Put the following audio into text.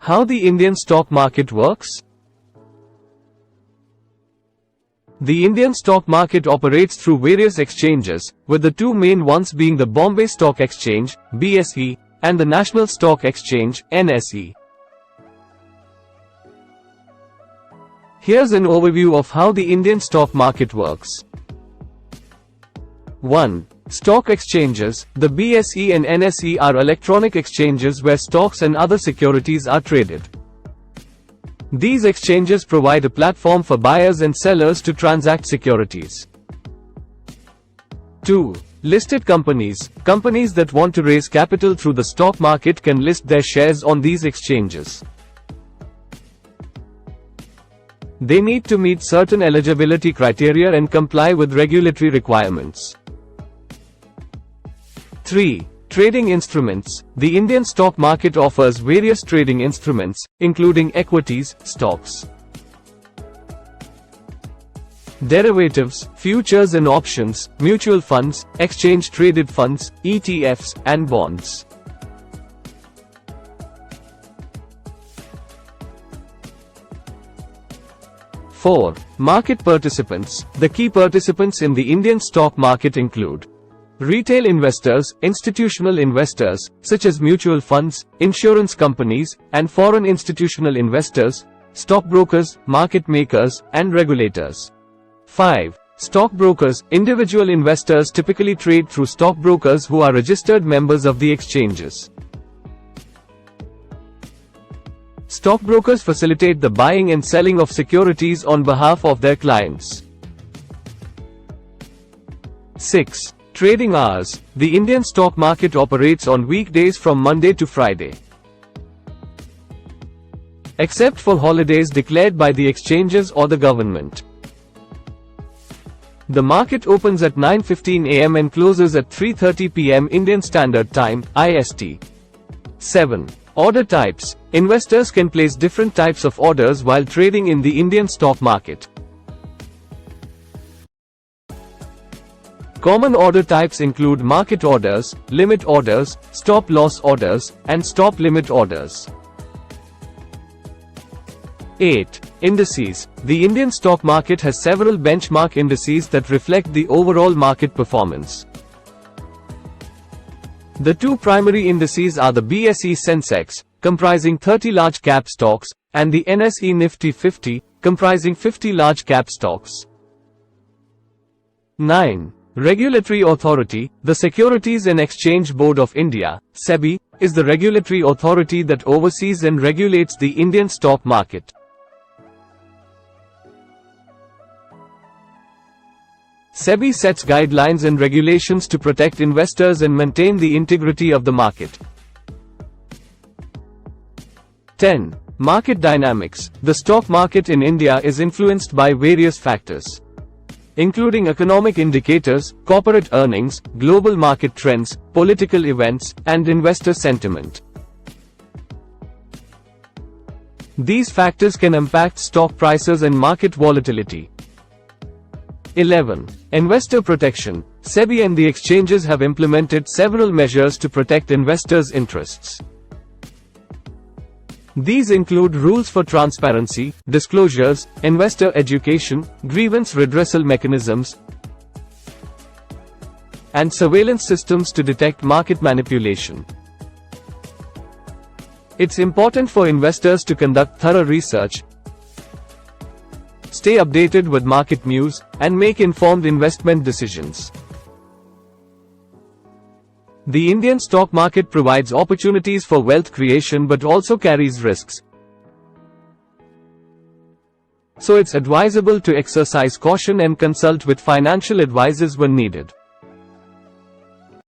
How the Indian stock market works? The Indian stock market operates through various exchanges, with the two main ones being the Bombay Stock Exchange (BSE) and the National Stock Exchange (NSE). Here's an overview of how the Indian stock market works. 1. Stock exchanges. The BSE and NSE are electronic exchanges where stocks and other securities are traded. These exchanges provide a platform for buyers and sellers to transact securities. 2. Listed companies. Companies that want to raise capital through the stock market can list their shares on these exchanges. They need to meet certain eligibility criteria and comply with regulatory requirements. 3. Trading instruments. The Indian stock market offers various trading instruments, including equities, stocks, derivatives, futures and options, mutual funds, exchange-traded funds, ETFs, and bonds. Four. Market participants. The key participants in the Indian stock market include retail investors, institutional investors, such as mutual funds, insurance companies, and foreign institutional investors, stockbrokers, market makers, and regulators. 5. Stockbrokers. Individual investors typically trade through stockbrokers who are registered members of the exchanges. Stockbrokers facilitate the buying and selling of securities on behalf of their clients. 6. Trading hours. The Indian stock market operates on weekdays from Monday to Friday. Except for holidays declared by the exchanges or the government. The market opens at 9:15 a.m. and closes at 3:30 p.m. Indian Standard Time, IST. 7. Order types. Investors can place different types of orders while trading in the Indian stock market. Common order types include market orders, limit orders, stop-loss orders, and stop-limit orders. 8. Indices. The Indian stock market has several benchmark indices that reflect the overall market performance. The two primary indices are the BSE Sensex, comprising 30 large-cap stocks, and the NSE Nifty 50, comprising 50 large-cap stocks. 9. Regulatory authority. The Securities and Exchange Board of India, SEBI, is the regulatory authority that oversees and regulates the Indian stock market. SEBI sets guidelines and regulations to protect investors and maintain the integrity of the market. 10. Market dynamics. The stock market in India is influenced by various factors, including economic indicators, corporate earnings, global market trends, political events, and investor sentiment. These factors can impact stock prices and market volatility. 11. Investor protection. SEBI and the exchanges have implemented several measures to protect investors' interests. These include rules for transparency, disclosures, investor education, grievance redressal mechanisms, and surveillance systems to detect market manipulation. It's important for investors to conduct thorough research, stay updated with market news, and make informed investment decisions. The Indian stock market provides opportunities for wealth creation but also carries risks. So it's advisable to exercise caution and consult with financial advisors when needed.